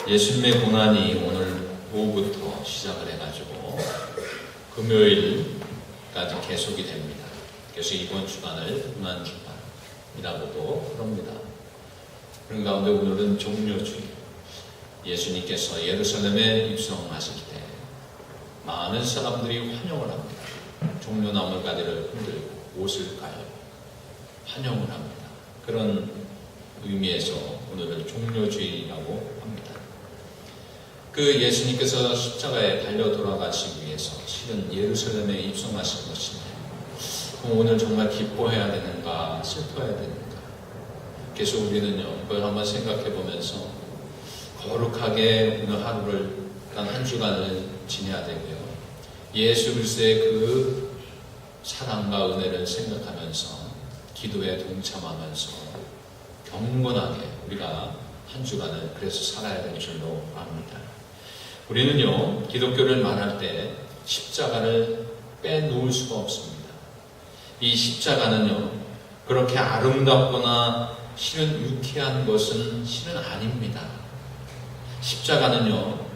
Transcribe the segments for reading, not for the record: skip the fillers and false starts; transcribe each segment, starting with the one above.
예수님의 고난이 오늘 오후부터 시작을 해가지고 금요일까지 계속이 됩니다. 그래서 이번 주간을 고난주간이라고도 그럽니다. 그런 가운데 오늘은 종료주일, 예수님께서 예루살렘에 입성하실 때 많은 사람들이 환영을 합니다. 종려나물가지를 흔들고 옷을 까요. 환영을 합니다. 그런 의미에서 오늘은 종료주일이라고 합니다. 그 예수님께서 십자가에 달려 돌아가시기 위해서 실은 예루살렘에 입성하신 것인데 그럼 오늘 정말 기뻐해야 되는가 슬퍼해야 되는가, 그래서 우리는요 그걸 한번 생각해 보면서 거룩하게 오늘 하루를 단 한 주간을 지내야 되고요, 예수 그리스도의 그 사랑과 은혜를 생각하면서 기도에 동참하면서 경건하게 우리가 한 주간을 그래서 살아야 될 줄로 압니다. 우리는요 기독교를 말할 때 십자가를 빼놓을 수가 없습니다. 이 십자가는요 그렇게 아름답거나 실은 유쾌한 것은 실은 아닙니다. 십자가는요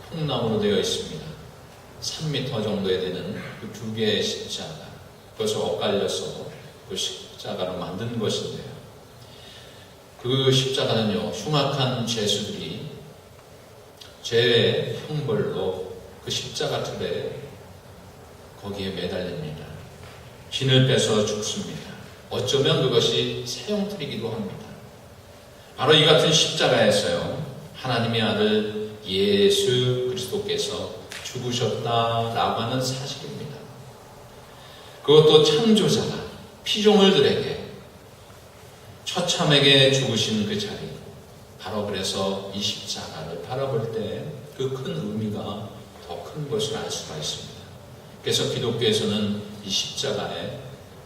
통나무로 되어 있습니다. 3m 정도에 되는 그 두 개의 십자가, 그것을 엇갈려서 그 십자가로 만든 것인데요, 그 십자가는요 흉악한 죄수들이 죄의 형벌로 그 십자가 틀에 거기에 매달립니다. 진을 빼서 죽습니다. 어쩌면 그것이 세형틀이기도 합니다. 바로 이 같은 십자가에서요 하나님의 아들 예수 그리스도께서 죽으셨다라고 하는 사실입니다. 그것도 창조자가 피조물들에게 처참하게 죽으신 그 자리, 바로 그래서 이 십자가를 바라볼 때 그 큰 의미가 더 큰 것을 알 수가 있습니다. 그래서 기독교에서는 이 십자가의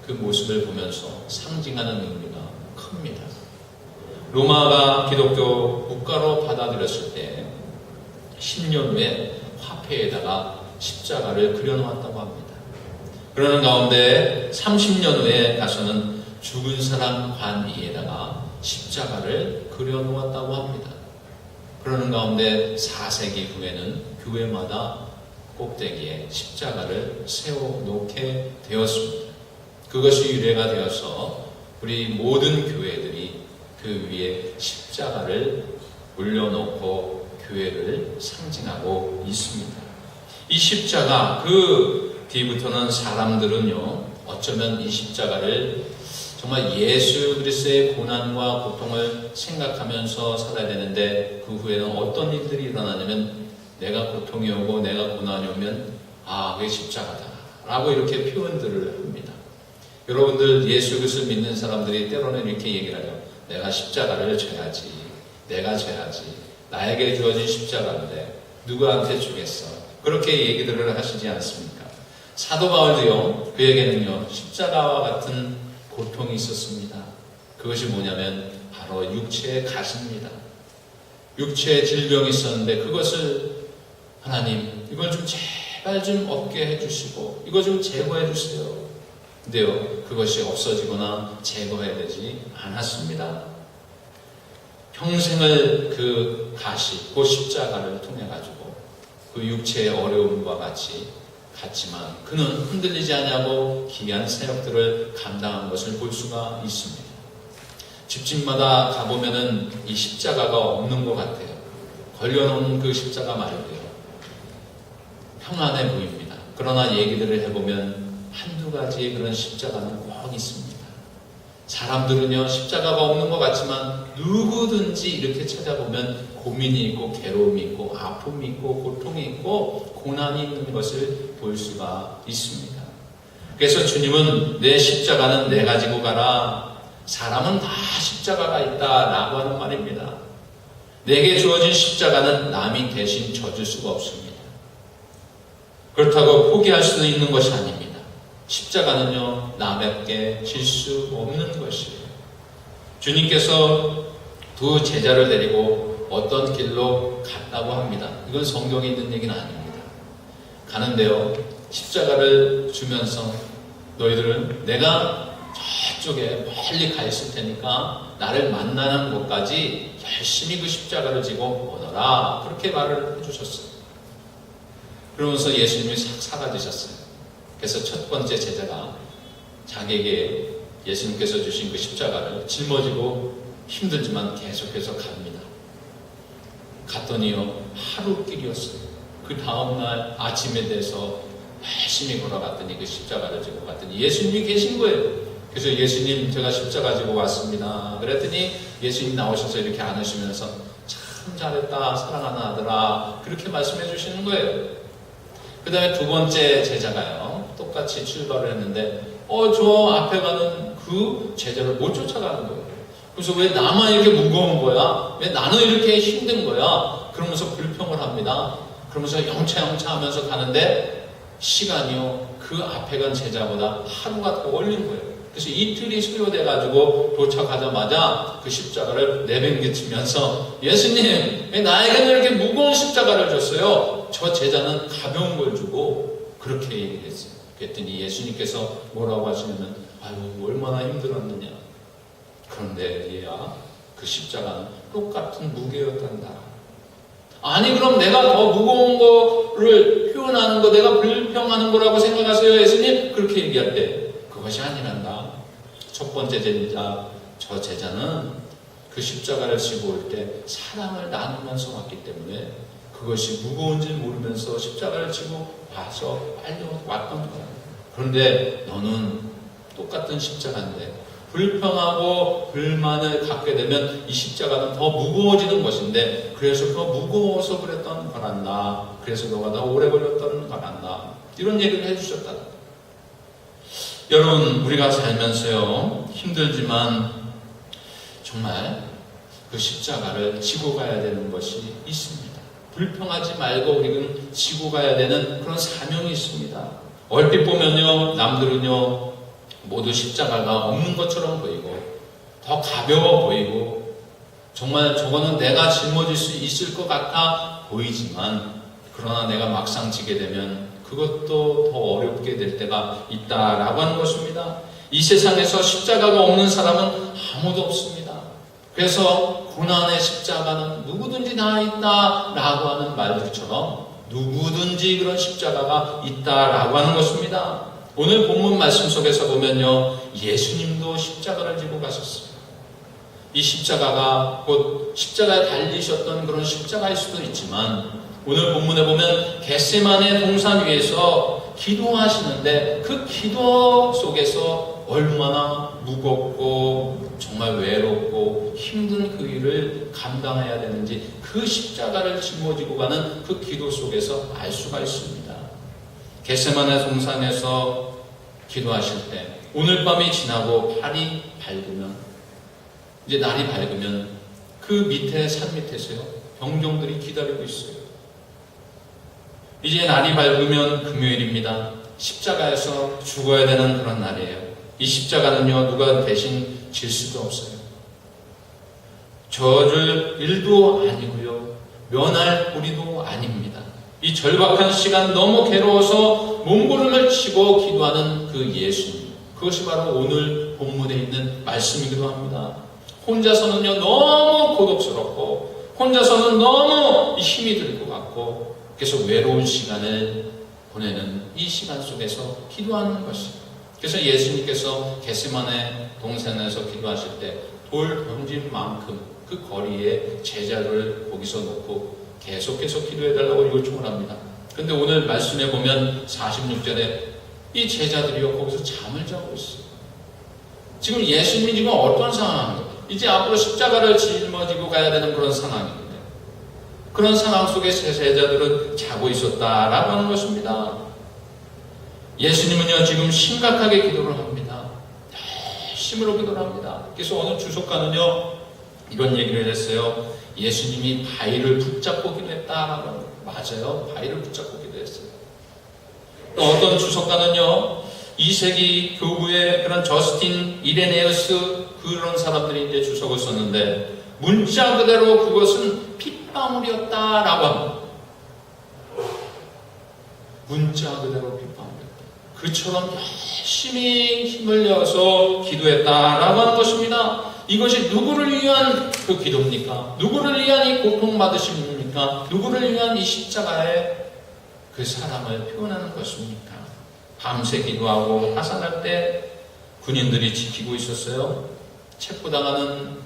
그 모습을 보면서 상징하는 의미가 큽니다. 로마가 기독교 국가로 받아들였을 때 10년 후에 화폐에다가 십자가를 그려놓았다고 합니다. 그러는 가운데 30년 후에 가서는 죽은 사람 관 위에다가 십자가를 그려놓았다고 합니다. 그러는 가운데 4세기 후에는 교회마다 꼭대기에 십자가를 세워놓게 되었습니다. 그것이 유래가 되어서 우리 모든 교회들이 그 위에 십자가를 올려놓고 교회를 상징하고 있습니다. 이 십자가 그 뒤부터는 사람들은요 어쩌면 이 십자가를 정말 예수 그리스도의 고난과 고통을 생각하면서 살아야 되는데, 그 후에는 어떤 일들이 일어나냐면 내가 고통이 오고 내가 고난이 오면 그게 십자가다 라고 이렇게 표현들을 합니다. 여러분들 예수 그리스도 믿는 사람들이 때로는 이렇게 얘기를 하죠. 내가 십자가를 져야지, 내가 져야지, 나에게 주어진 십자가인데 누구한테 주겠어, 그렇게 얘기들을 하시지 않습니까? 사도 바울도요 그에게는요 십자가와 같은 고통이 있었습니다. 그것이 뭐냐면 바로 육체의 가십니다. 육체의 질병이 있었는데 그것을 하나님 이걸 좀 제발 좀 없게 해주시고 이거 좀 제거해 주세요. 근데요 그것이 없어지거나 제거해야 되지 않았습니다. 평생을 그 가시, 그 십자가를 통해 가지고 그 육체의 어려움과 같지만 그는 흔들리지 않냐고 기이한 사역들을 감당한 것을 볼 수가 있습니다. 집집마다 가보면은 이 십자가가 없는 것 같아요. 걸려놓은 그 십자가 말고요 평안해 보입니다. 그러나 얘기들을 해보면 한두 가지의 그런 십자가는 꼭 있습니다. 사람들은요 십자가가 없는 것 같지만 누구든지 이렇게 찾아보면 고민이 있고 괴로움이 있고 아픔이 있고 고통이 있고 고난이 있는 것을 볼 수가 있습니다. 그래서 주님은 내 십자가는 내가 지고 가라, 사람은 다 십자가가 있다라고 하는 말입니다. 내게 주어진 십자가는 남이 대신 져줄 수가 없습니다. 그렇다고 포기할 수도 있는 것이 아닙니다. 십자가는요 남에게 질 수 없는 것이에요. 주님께서 두 제자를 데리고 어떤 길로 갔다고 합니다. 이건 성경에 있는 얘기는 아닙니다. 가는데요 십자가를 주면서 너희들은 내가 저쪽에 멀리 가 있을 테니까 나를 만나는 곳까지 열심히 그 십자가를 지고 오너라. 그렇게 말을 해주셨어요. 그러면서 예수님이 싹 사라지셨어요. 그래서 첫 번째 제자가 자기에게 예수님께서 주신 그 십자가를 짊어지고 힘들지만 계속해서 갑니다. 갔더니요, 하루 길이었어요. 그 다음날 아침에 돼서 열심히 걸어갔더니 그 십자가를 지고 갔더니 예수님이 계신 거예요. 그래서 예수님, 제가 십자가 지고 왔습니다. 그랬더니 예수님 나오셔서 이렇게 안으시면서 참 잘했다, 사랑하는 아들아, 그렇게 말씀해 주시는 거예요. 그 다음에 두 번째 제자가요, 똑같이 출발을 했는데 저 앞에 가는 그 제자를 못 쫓아가는 거예요. 그래서 왜 나만 이렇게 무거운 거야? 왜 나는 이렇게 힘든 거야? 그러면서 불평을 합니다. 그러면서 영차 하면서 가는데 시간이요, 그 앞에 간 제자보다 하루가 더 걸린 거예요. 그래서 이틀이 소요돼가지고 도착하자마자 그 십자가를 내팽개치면서 예수님, 왜 나에게는 이렇게 무거운 십자가를 줬어요? 저 제자는 가벼운 걸 주고 그렇게 얘기했어요. 그랬더니 예수님께서 뭐라고 하시냐면, 아유, 얼마나 힘들었느냐. 그런데 얘야, 그 십자가는 똑같은 무게였단다. 아니, 그럼 내가 더 무거운 거를 표현하는 거, 내가 불평하는 거라고 생각하세요, 예수님? 그렇게 얘기할 때 그것이 아니란다. 첫 번째 제자, 저 제자는 그 십자가를 지고 올 때 사랑을 나누면서 왔기 때문에 그것이 무거운지 모르면서 십자가를 지고 와서 빨리 왔던 거야. 그런데 너는 똑같은 십자가인데 불평하고 불만을 갖게 되면 이 십자가는 더 무거워지는 것인데, 그래서 더 무거워서 그랬던 거란다. 그래서 너가 더 오래 걸렸던 거란다. 이런 얘기를 해주셨다. 여러분, 우리가 살면서요, 힘들지만 정말 그 십자가를 지고 가야 되는 것이 있습니다. 불평하지 말고 우리는 지고 가야 되는 그런 사명이 있습니다. 얼핏 보면요, 남들은요, 모두 십자가가 없는 것처럼 보이고 더 가벼워 보이고 정말 저거는 내가 짊어질 수 있을 것 같아 보이지만, 그러나 내가 막상 지게 되면 그것도 더 어렵게 될 때가 있다라고 하는 것입니다. 이 세상에서 십자가가 없는 사람은 아무도 없습니다. 그래서 고난의 십자가는 누구든지 다 있다라고 하는 말들처럼 누구든지 그런 십자가가 있다라고 하는 것입니다. 오늘 본문 말씀 속에서 보면요, 예수님도 십자가를 지고 가셨습니다. 이 십자가가 곧 십자가에 달리셨던 그런 십자가일 수도 있지만, 오늘 본문에 보면 겟세마네 동산 위에서 기도하시는데 그 기도 속에서 얼마나 무겁고 정말 외롭고 힘든 그 일을 감당해야 되는지 그 십자가를 짊어지고 가는 그 기도 속에서 알 수가 있습니다. 겟세마네 동산에서 기도하실 때 오늘 밤이 지나고 달이 밝으면, 이제 날이 밝으면 그 밑에 산 밑에서요, 병정들이 기다리고 있어요. 이제 날이 밝으면 금요일입니다. 십자가에서 죽어야 되는 그런 날이에요. 이 십자가는요, 누가 대신 질 수도 없어요. 져줄 일도 아니고요, 면할 도리도 아닙니다. 이 절박한 시간 너무 괴로워서 몸부림을 치고 기도하는 그 예수님, 그것이 바로 오늘 본문에 있는 말씀이기도 합니다. 혼자서는요, 너무 고독스럽고 혼자서는 너무 힘이 들 것 같고, 그래서 외로운 시간을 보내는 이 시간 속에서 기도하는 것입니다. 그래서 예수님께서 겟세마네 동산에서 기도하실 때 돌 던진 만큼 그 거리에 제자를 거기서 놓고 계속해서 기도해달라고 요청을 합니다. 그런데 오늘 말씀에 보면 46절에 이 제자들이요, 거기서 잠을 자고 있어요. 지금 예수님이 지금 어떤 상황입니까? 이제 앞으로 십자가를 짊어지고 가야 되는 그런 상황입니다. 그런 상황 속에 제자들은 자고 있었다라고 하는 것입니다. 예수님은요, 지금 심각하게 기도를 합니다. 열심으로 기도를 합니다. 그래서 어느 주석가는요, 이런 얘기를 했어요. 예수님이 바위를 붙잡고 기도했다라고 하는 거예요. 맞아요. 바위를 붙잡고 기도했어요. 또 어떤 주석가는요, 2세기 교부의 그런 저스틴 이레네우스 그런 사람들이 이제 주석을 썼는데, 문자 그대로 그것은 핏방울이었다라고 합니다. 문자 그대로 핏방울이었다. 그처럼 열심히 힘을 내어서 기도했다라고 하는 것입니다. 이것이 누구를 위한 그 기도입니까? 누구를 위한 이 고통받으심입니까? 누구를 위한 이 십자가의 그 사랑을 표현하는 것입니까? 밤새 기도하고 하산할 때 군인들이 지키고 있었어요. 체포당하는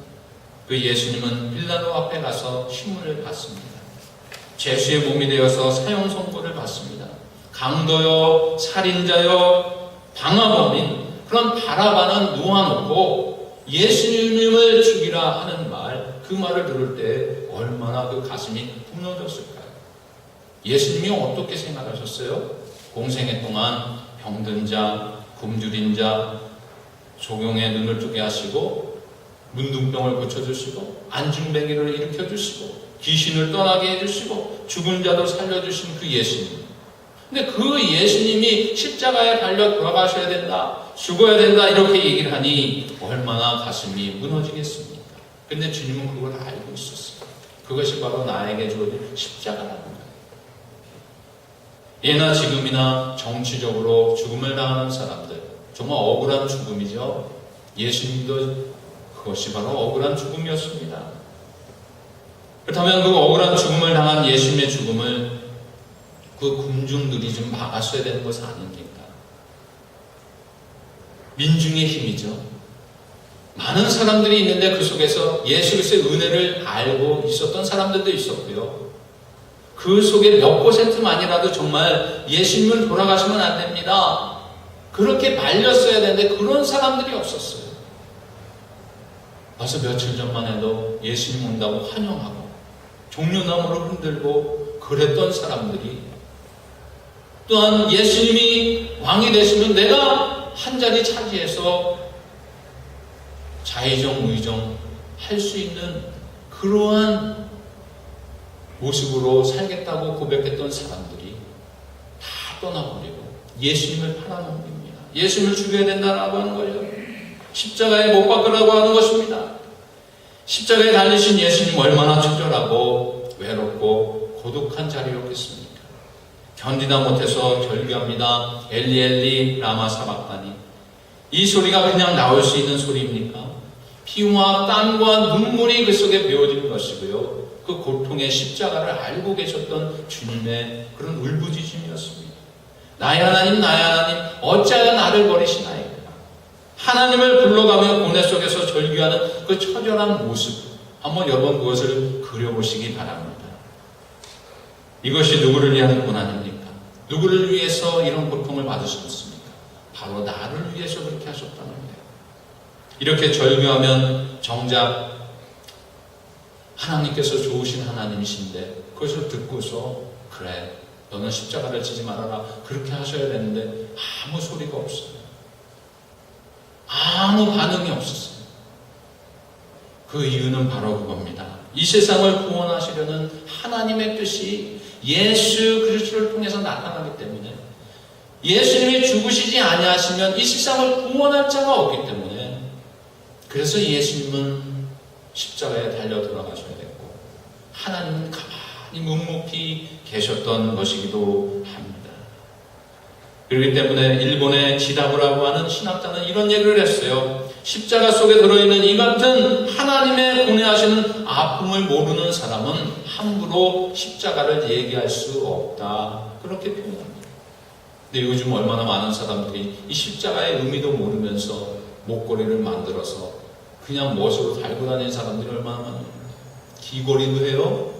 그 예수님은 빌라도 앞에 가서 신문을 받습니다. 죄수의 몸이 되어서 사형 선고를 받습니다. 강도요, 살인자요, 방화범인 그런 바라바는 놓아놓고 예수님을 죽이라 하는 말, 그 말을 들을 때 얼마나 그 가슴이 무너졌을까요? 예수님이 어떻게 생각하셨어요? 공생애 동안 병든 자, 굶주린 자, 조경의 눈을 뜨게 하시고 문둥병을 고쳐주시고 안중뱅이를 일으켜주시고 귀신을 떠나게 해주시고 죽은 자도 살려주신 그 예수님. 근데 그 예수님이 십자가에 달려 돌아가셔야 된다, 죽어야 된다 이렇게 얘기를 하니 얼마나 가슴이 무너지겠습니까? 근데 주님은 그걸 알고 있었어요. 그것이 바로 나에게 주어진 십자가라는 거예요. 예나 지금이나 정치적으로 죽음을 당하는 사람들, 정말 억울한 죽음이죠. 예수님도 그것이 바로 억울한 죽음이었습니다. 그렇다면 그 억울한 죽음을 당한 예수님의 죽음을 그 군중들이 좀 막았어야 되는 것은 아닙니까? 민중의 힘이죠. 많은 사람들이 있는데 그 속에서 예수 그리스도의 은혜를 알고 있었던 사람들도 있었고요. 그 속에 몇 %만이라도 정말 예수님을 돌아가시면 안 됩니다, 그렇게 말렸어야 되는데 그런 사람들이 없었어요. 와서 며칠 전만 해도 예수님 온다고 환영하고 종려나무를 흔들고 그랬던 사람들이 또한 예수님이 왕이 되시면 내가 한 자리 차지해서 자의정 의정 할 수 있는 그러한 모습으로 살겠다고 고백했던 사람들이 다 떠나버리고 예수님을 팔아넘깁니다. 예수님을 죽여야 된다라고 하는 거예요. 십자가에 못 박으라고 하는 것입니다. 십자가에 달리신 예수님 얼마나 처절하고 외롭고 고독한 자리였겠습니까? 견디다 못해서 절규합니다. 엘리 엘리 라마 사박다니. 이 소리가 그냥 나올 수 있는 소리입니까? 피와 땀과 눈물이 그 속에 배어진 것이고요. 그 고통의 십자가를 알고 계셨던 주님의 그런 울부짖음이었습니다. 나의 하나님, 나의 하나님, 어찌하여 나를 버리시나이까? 하나님을 불러가며 고뇌 속에서 절규하는 그 처절한 모습, 한번 여러분 그것을 그려보시기 바랍니다. 이것이 누구를 위한 고난입니까? 누구를 위해서 이런 고통을 받으셨습니까? 바로 나를 위해서 그렇게 하셨다는 거예요. 이렇게 절규하면 정작 하나님께서 좋으신 하나님이신데 그것을 듣고서 그래, 너는 십자가를 지지 말아라, 그렇게 하셔야 되는데 아무 소리가 없어요. 아무 반응이 없었어요. 그 이유는 바로 그겁니다. 이 세상을 구원하시려는 하나님의 뜻이 예수 그리스도를 통해서 나타나기 때문에, 예수님이 죽으시지 아니하시면 이 세상을 구원할 자가 없기 때문에, 그래서 예수님은 십자가에 달려 들어가셔야 됐고 하나님은 가만히 묵묵히 계셨던 것이기도 합니다. 그렇기 때문에 일본의 지다부라고 하는 신학자는 이런 얘기를 했어요. 십자가 속에 들어있는 이 같은 하나님의 고뇌하시는 아픔을 모르는 사람은 함부로 십자가를 얘기할 수 없다, 그렇게 표현합니다. 근데 요즘 얼마나 많은 사람들이 이 십자가의 의미도 모르면서 목걸이를 만들어서 그냥 멋으로 달고 다니는 사람들이 얼마나 많아요. 귀걸이도 해요.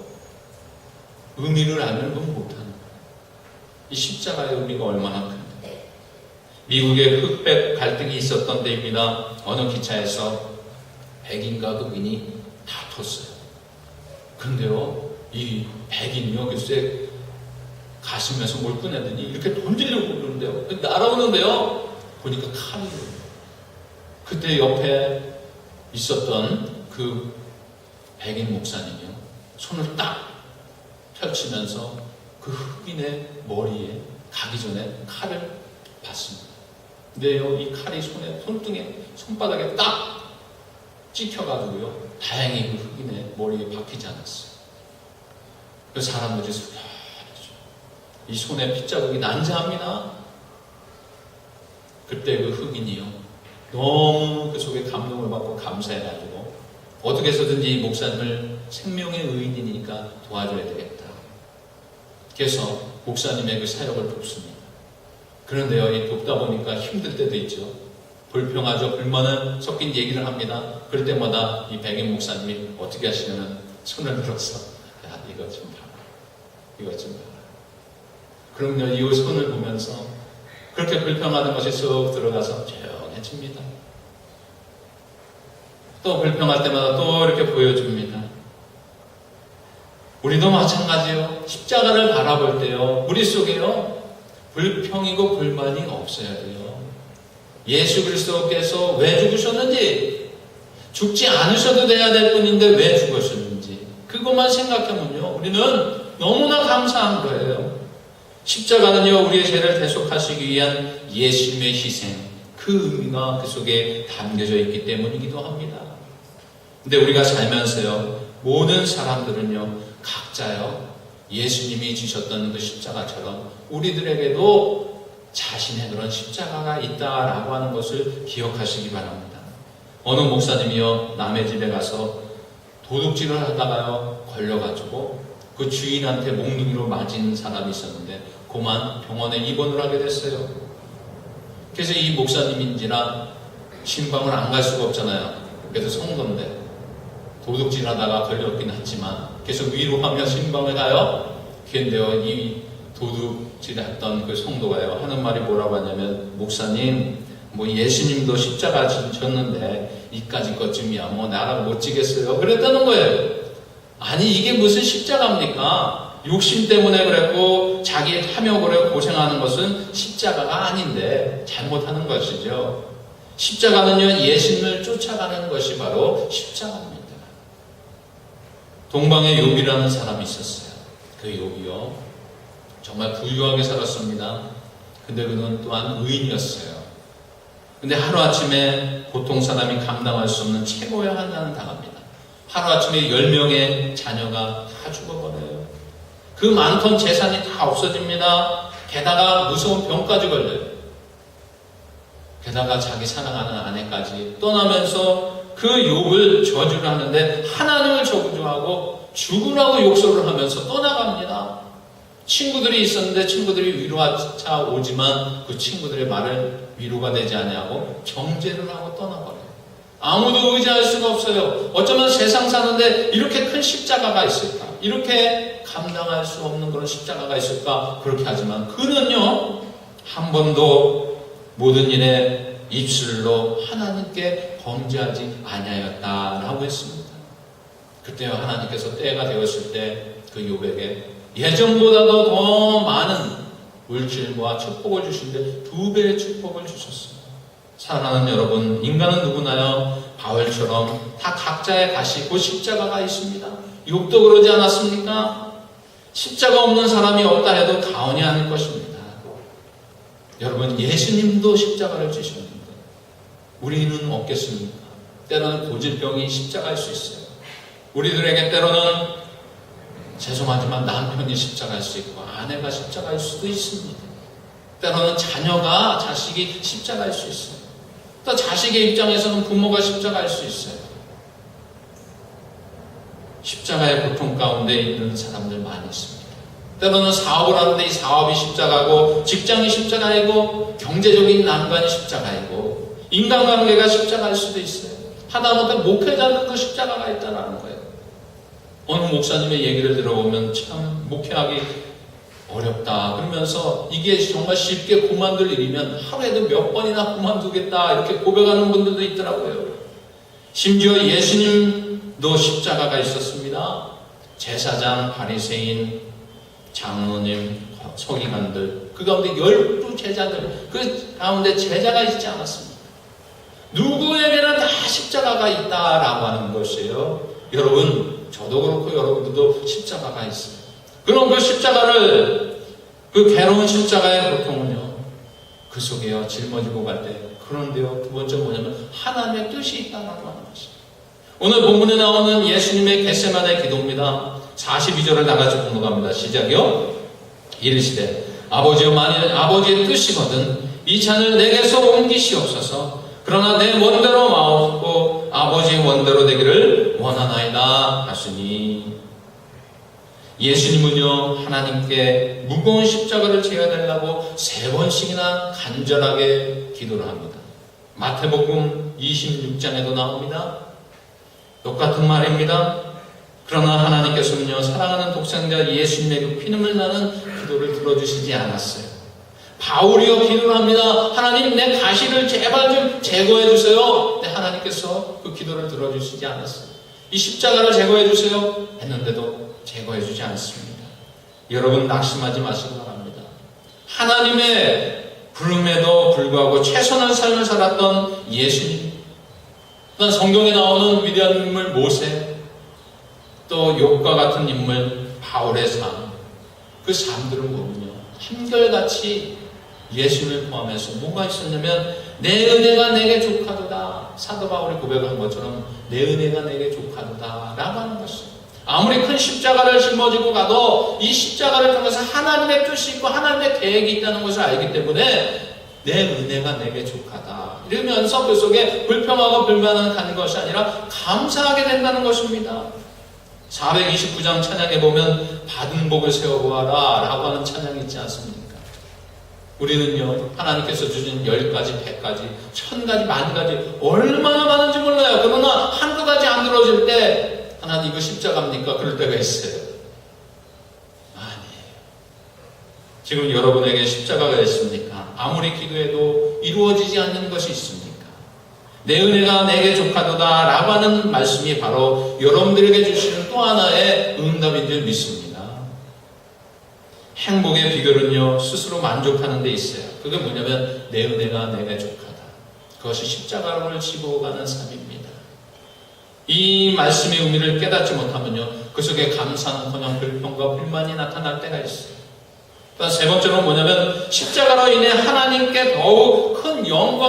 의미를 알면 그건 못하는 거예요. 이 십자가의 의미가 얼마나 큰데. 미국에 흑백 갈등이 있었던 때입니다. 어느 기차에서 백인과 흑인이 다퉜어요. 근데요, 이 백인이요, 글쎄 가슴에서 뭘 꺼내더니 이렇게 던지려고 그러는데요, 날아오는데요, 보니까 칼이에요. 그때 옆에 있었던 그 백인 목사님이요, 손을 딱 펼치면서 그 흑인의 머리에 가기 전에 칼을 봤습니다. 근데요, 이 칼이 손등에, 손바닥에 딱 찍혀가지고요, 다행히 그 흑인의 머리에 박히지 않았어요. 그 사람들이 소리하죠. 이 손에 핏자국이 난자합니다. 그때 그 흑인이요, 너무 그 속에 감동을 받고 감사해가지고 어떻게 해서든지 이 목사님을 생명의 의인이니까 도와줘야 되겠다. 그래서 목사님의 그 사역을 돕습니다. 그런데요, 이 돕다 보니까 힘들 때도 있죠. 불평하죠. 불만은 섞인 얘기를 합니다. 그럴 때마다 이 백인 목사님이 어떻게 하시냐면 손을 들어서 야, 이거 좀 봐라. 이거 좀 봐라. 그럼요, 이 손을 보면서 그렇게 불평하는 것이 쏙 들어가서 조용해집니다. 또 불평할 때마다 또 이렇게 보여줍니다. 우리도 마찬가지요. 십자가를 바라볼 때요, 우리 속에요, 불평이고 불만이 없어야 돼요. 예수 그리스도께서 왜 죽으셨는지, 죽지 않으셔도 돼야 될 뿐인데 왜 죽으셨는지, 그것만 생각하면요, 우리는 너무나 감사한 거예요. 십자가는요, 우리의 죄를 대속하시기 위한 예수님의 희생, 그 의미가 그 속에 담겨져 있기 때문이기도 합니다. 근데 우리가 살면서요, 모든 사람들은요, 각자요, 예수님이 지셨던 그 십자가처럼 우리들에게도 자신의 그런 십자가가 있다라고 하는 것을 기억하시기 바랍니다. 어느 목사님이요, 남의 집에 가서 도둑질을 하다가요, 걸려가지고 그 주인한테 몽둥이로 맞은 사람이 있었는데 그만 병원에 입원을 하게 됐어요. 그래서 이 목사님인지라 신방을 안 갈 수가 없잖아요. 그래서 성도인데 도둑질하다가 걸렸긴 했지만 계속 위로하며 신방을 가요. 그런데요, 이 도둑질했던 그 성도가요, 하는 말이 뭐라고 하냐면, 목사님, 뭐 예수님도 십자가 지셨는데 이까지 것쯤이야 뭐 나랑 못 지겠어요. 그랬다는 거예요. 아니, 이게 무슨 십자가입니까? 욕심 때문에 그랬고 자기 탐욕으로 고생하는 것은 십자가가 아닌데 잘못하는 것이죠. 십자가는요, 예수님을 쫓아가는 것이 바로 십자가입니다. 동방의 욥이라는 사람이 있었어요. 그 욥이요, 정말 부유하게 살았습니다. 근데 그는 또한 의인이었어요. 근데 하루아침에 보통 사람이 감당할 수 없는 최고의 환난을 당합니다. 하루아침에 10명의 자녀가 다 죽어버려요. 그 많던 재산이 다 없어집니다. 게다가 무서운 병까지 걸려요. 게다가 자기 사랑하는 아내까지 떠나면서 그 욥을 저주를 하는데 하나님을 저주하고 죽으라고 욕설을 하면서 떠나갑니다. 친구들이 있었는데 친구들이 위로하자 오지만 그 친구들의 말을 위로가 되지 않냐고 정죄를 하고 떠나버려요. 아무도 의지할 수가 없어요. 어쩌면 세상 사는데 이렇게 큰 십자가가 있을까? 이렇게 감당할 수 없는 그런 십자가가 있을까? 그렇게 하지만 그는요, 한 번도 모든 일에 입술로 하나님께 범죄하지 아니하였다라고 했습니다. 그때 하나님께서 때가 되었을 때 그 욥에게 예전보다도 더 많은 물질과 축복을 주신데 2배의 축복을 주셨습니다. 사랑하는 여러분, 인간은 누구나요, 바울처럼 다 각자의 가시고 십자가가 있습니다. 욥도 그러지 않았습니까? 십자가 없는 사람이 없다 해도 가언이 아닐 것입니다. 여러분, 예수님도 십자가를 지셨는데 우리는 없겠습니까? 때로는 고질병이 십자가일 수 있어요. 우리들에게 때로는 죄송하지만 남편이 십자가일 수 있고 아내가 십자가일 수도 있습니다. 때로는 자녀가, 자식이 십자가일 수 있어요. 또 자식의 입장에서는 부모가 십자가일 수 있어요. 십자가의 고통 가운데 있는 사람들 많이 있습니다. 때로는 사업을 하는데 이 사업이 십자가고, 직장이 십자가이고, 경제적인 난관이 십자가이고, 인간관계가 십자가일 수도 있어요. 하다못해 목회자들도 십자가가 있다는 거예요. 어느 목사님의 얘기를 들어보면 참 목회하기 어렵다 그러면서 이게 정말 쉽게 그만둘 일이면 하루에도 몇 번이나 그만두겠다 이렇게 고백하는 분들도 있더라고요. 심지어 예수님도 십자가가 있었습니다. 제사장, 바리새인, 장로님, 서기관들, 그 가운데 12제자들, 그 가운데 제자가 있지 않았습니다. 누구에게나 다 십자가가 있다라고 하는 것이에요. 여러분, 저도 그렇고 여러분들도 십자가가 있어요. 그럼 그 십자가를, 그 괴로운 십자가의 고통은요, 그 속에요, 짊어지고 갈 때, 그런데요, 두 번째 뭐냐면 하나님의 뜻이 있다라고 하는 것입니다. 오늘 본문에 나오는 예수님의 겟세마네 기도입니다. 42절을 나가지고 공독합니다. 시작이요. 이르시되 아버지여, 만일 아버지의 뜻이거든 이 잔을 내게서 옮기시옵소서. 그러나 내 원대로 마옵고 아버지의 원대로 되기를 원하나이다 하시니, 예수님은요 하나님께 무거운 십자가를 져야 되려고 3번씩이나 간절하게 기도를 합니다. 마태복음 26장에도 나옵니다. 똑같은 말입니다. 그러나 하나님께서는요 사랑하는 독생자 예수님의 그 피눈물 나는 기도를 들어주시지 않았어요. 바울이요 기도를 합니다. 하나님, 내 가시를 제발 좀 제거해 주세요. 근데 하나님께서 그 기도를 들어주시지 않았어요. 이 십자가를 제거해 주세요 했는데도 제거해 주지 않습니다. 여러분, 낙심하지 마시기 바랍니다. 하나님의 부름에도 불구하고 최선의 삶을 살았던 예수님, 또한 성경에 나오는 위대한 인물 모세, 또 욥과 같은 인물 바울의 삶, 그 삶들을 보면요 한결같이 예수님을 포함해서 뭐가 있었냐면 내 은혜가 내게 족하도다. 사도 바울이 고백한 것처럼 내 은혜가 내게 족하도다 라고 하는 것입니다. 아무리 큰 십자가를 짊어지고 가도 이 십자가를 통해서 하나님의 뜻이 있고 하나님의 계획이 있다는 것을 알기 때문에 내 은혜가 내게 족하다 이러면서 그 속에 불평하고 불만하는 가는 것이 아니라 감사하게 된다는 것입니다. 429장 찬양에 보면 받은 복을 세워보아라 라고 하는 찬양이 있지 않습니까? 우리는요 하나님께서 주신 10가지, 100가지, 1000가지, 10,000가지 얼마나 많은지 몰라요. 그러나 한두 가지 안 들어질 때 하나님 이거 십자가입니까? 그럴 때가 있어요. 아니에요. 지금 여러분에게 십자가가 있습니까? 아무리 기도해도 이루어지지 않는 것이 있습니까? 내 은혜가 내게 족하도다 라고 하는 말씀이 바로 여러분들에게 주시는 또 하나의 응답인 줄 믿습니다. 행복의 비결은요 스스로 만족하는 데 있어요. 그게 뭐냐면 내 은혜가 내게 족하다. 그것이 십자가를 지고 가는 삶입니다. 이 말씀의 의미를 깨닫지 못하면요 그 속에 감사는커녕 불평과 불만이 나타날 때가 있어요. 또한 3번째로 뭐냐면 십자가로 인해 하나님께 더욱 큰 영광